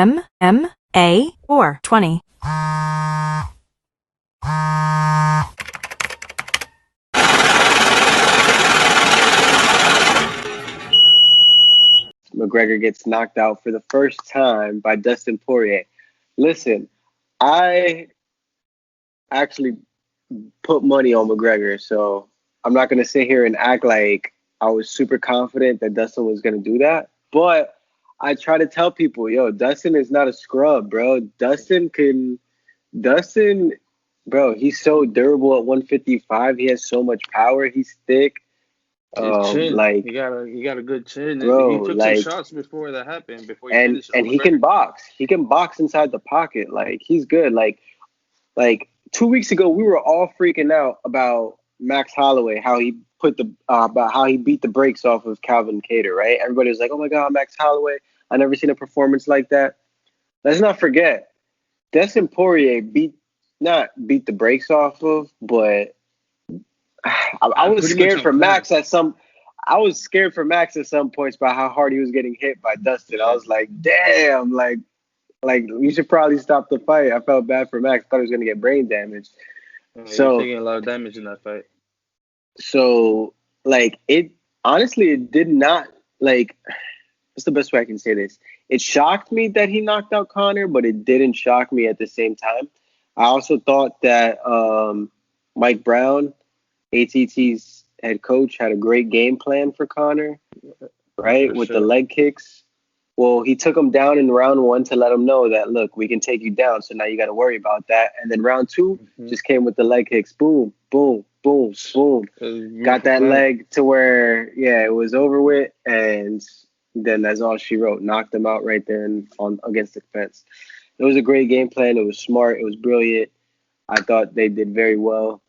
MMA or 20. McGregor gets knocked out for the first time by Dustin Poirier. Listen, I actually put money on McGregor, so I'm not gonna sit here and act like I was super confident that Dustin was gonna do that. But I try to tell people, yo, Dustin is not a scrub, bro. Dustin, bro, he's so durable at 155. He has so much power. He's thick. His chin, Like, he got a good chin, and bro, he took some like, shots before that happened. Before he and finished and he can McGregor. box. He can box inside the pocket. Like, he's good. Like 2 weeks ago, we were all freaking out about Max Holloway, how he put the about how he beat the brakes off of Calvin Kattar, right? Everybody was like, "Oh my God, Max Holloway! I never seen a performance like that." Let's not forget, Dustin Poirier not beat the brakes off of, but I was Pretty much scared on for point. Max at some. I was scared for Max at some points by how hard he was getting hit by Dustin. I Yeah, was like, damn, like you should probably stop the fight. I felt bad for Max. Thought he was gonna get brain damage. he was So taking a lot of damage in that fight. so like it honestly it did not like what's the best way I can say this? It shocked me that he knocked out Conor, but it didn't shock me at the same time. I also thought that Mike Brown, ATT's head coach, had a great game plan for Conor, right? For With the sure. leg kicks. Well, he took him down in round one to let him know that, look, we can take you down. So now you got to worry about that. And then round two Mm-hmm. just came with the leg kicks. Boom, boom, boom, boom. It was a Got beautiful that plan. leg to where, yeah, it was over with. And then that's all she wrote. Knocked him out right there on against the fence. It was a great game plan. It was smart. It was brilliant. I thought they did very well.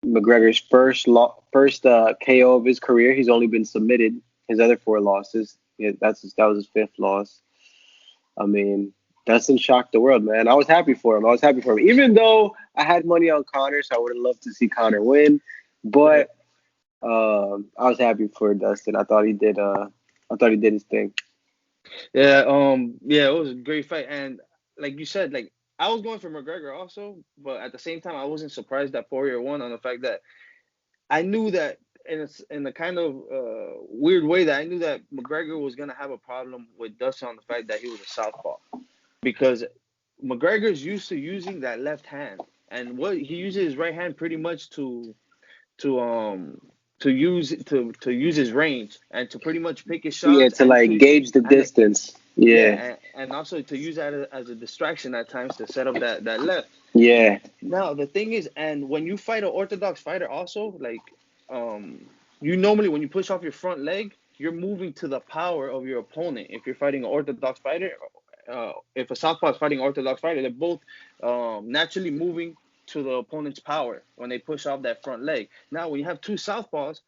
McGregor's first KO of his career. He's only been submitted. His other four losses. Yeah, that was his fifth loss. I mean, Dustin shocked the world, man. I was happy for him. I was happy for him, even though I had money on Conor, so I would have loved to see Conor win. Yeah. But I was happy for Dustin. I thought he did. I thought he did his thing. Yeah, yeah, it was a great fight, and like you said, like I was going for McGregor also, but at the same time, I wasn't surprised that Poirier won on the fact that I knew that in a kind of weird way that I knew that McGregor was gonna have a problem with Dustin on the fact that he was a southpaw because McGregor's used to using that left hand, and what he uses his right hand pretty much to um to use his range and to pretty much pick his Yeah, shots to like gauge the and distance. Yeah, yeah, and also to use that as a distraction at times to set up that left. yeah. Now the thing is, and when you fight an orthodox fighter, also like, you normally when you push off your front leg, you're moving to the power of your opponent. If you're fighting an orthodox fighter, if a southpaw is fighting an orthodox fighter, they're both naturally moving to the opponent's power when they push off that front leg. Now, when you have two southpaws,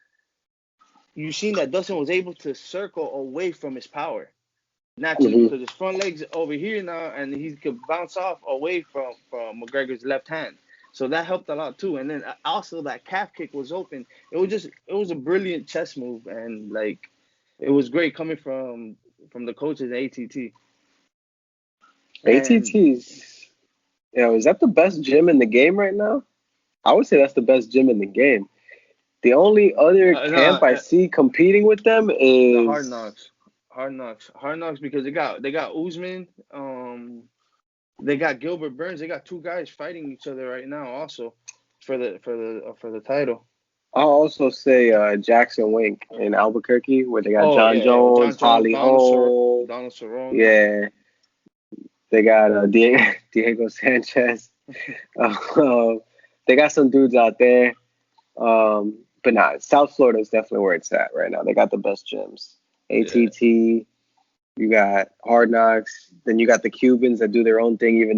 you've seen that Dustin was able to circle away from his power naturally Hmm. because his front legs over here now, and he could bounce off away from McGregor's left hand. So that helped a lot too. And then also that calf kick was open. It was a brilliant chess move, and like it was great coming from the coaches at ATT. And ATT's. Is that the best gym in the game right now? I would say that's the best gym in the game. The only other no, camp I see competing with them the hard is knocks, hard knocks because they got Usman, they got Gilbert Burns, they got two guys fighting each other right now also for the title. I'll also say Jackson Wink in Albuquerque, where they got Oh John yeah, yeah. Jones, John Jones, Holly Holm. Donald Cerrone. Yeah, they got Diego Sanchez. Uh, they got some dudes out there. But nah, South Florida is definitely where it's at right now. They got the best gyms. Yeah, ATT, you got Hard Knocks. Then you got the Cubans that do their own thing, even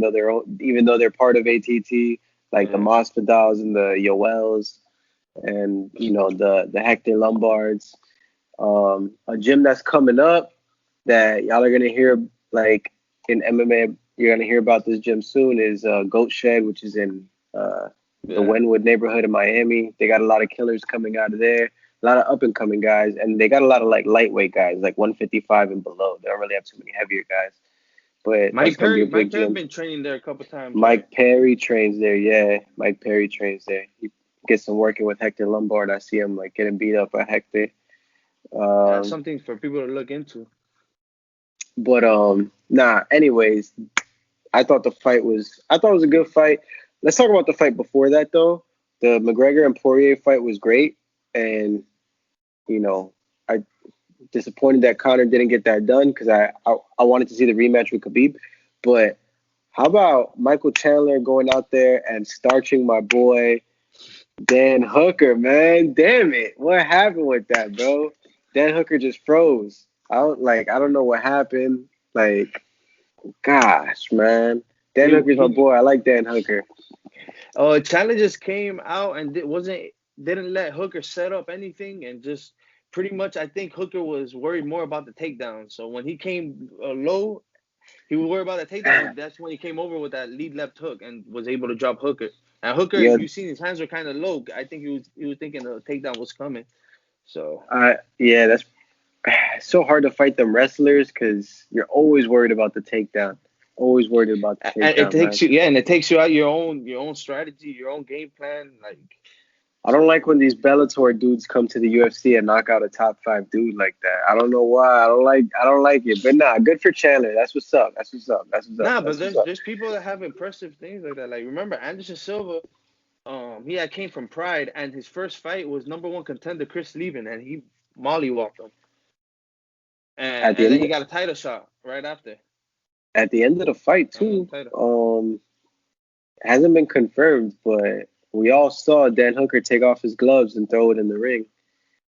though they're part of ATT, like the yeah, Masvidals and the Yoels, and the Hector Lombards. A gym that's coming up that y'all are gonna hear like in MMA. You're gonna hear about this gym soon. Is Goat Shed, which is in the yeah, Wynwood neighborhood of Miami. They got a lot of killers coming out of there. A lot of up and coming guys, and they got a lot of like lightweight guys, like 155 and below. They don't really have too many heavier guys. but that's gonna be a big Mike Perry gym. been training there a couple times, right? Mike Perry trains there. Yeah, Mike Perry trains there. He gets some working with Hector Lombard. I see him like getting beat up by Hector. That's Um, something for people to look into. but nah. Anyways, I thought it was a good fight. Let's talk about the fight before that though. The McGregor and Poirier fight was great, and you know, I disappointed that Conor didn't get that done because I wanted to see the rematch with Khabib. But how about Michael Chandler going out there and starching my boy Dan Hooker, man? Damn it. What happened with that, bro? Dan Hooker just froze. I don't know what happened. Like, gosh, man. Dan Hooker's my He boy. I like Dan Hooker. Chandler just came out and didn't let Hooker set up anything and just pretty much I think Hooker was worried more about the takedown. So when he came low, he was worried about the takedown. That's when he came over with that lead left hook and was able to drop Hooker. And Hooker, if Yeah, you seen his hands were kind of low, I think he was thinking the takedown was coming. So yeah, that's it's so hard to fight them wrestlers because you're always worried about the takedown. Always worried about the and it takedown, man. takes you, yeah, and it takes you out your own strategy, your own game plan, like I don't so. like when these Bellator dudes come to the UFC and knock out a top five dude like that. I don't know why. I don't like it. But nah, good for Chandler. That's what's up. That's what's up. That's what's up. Nah, but That's what's up. there's people that have impressive things like that. Like remember Anderson Silva, he had came from Pride, and his first fight was number one contender Chris Leben, and he mollywalked him, At the and then end he got a title shot right after at the end of the fight on the too, title. hasn't been confirmed, but we all saw Dan Hooker take off his gloves and throw it in the ring.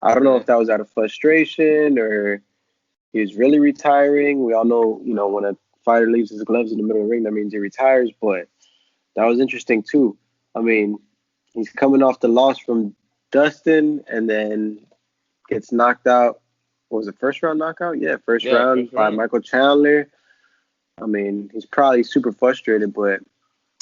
I don't know Yeah, if that was out of frustration or he was really retiring. We all know, when a fighter leaves his gloves in the middle of the ring, that means he retires. But that was interesting too. I mean, he's coming off the loss from Dustin and then gets knocked out. What was it, first round knockout? Yeah, first yeah, round first by round. Michael Chandler. I mean, he's probably super frustrated, but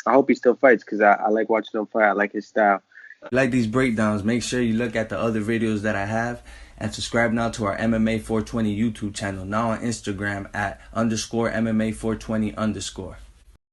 I hope he still fights because I like watching him fight. I like his style. Like these breakdowns, make sure you look at the other videos that I have and subscribe now to our MMA 420 YouTube channel, now on Instagram at _MMA 420 _.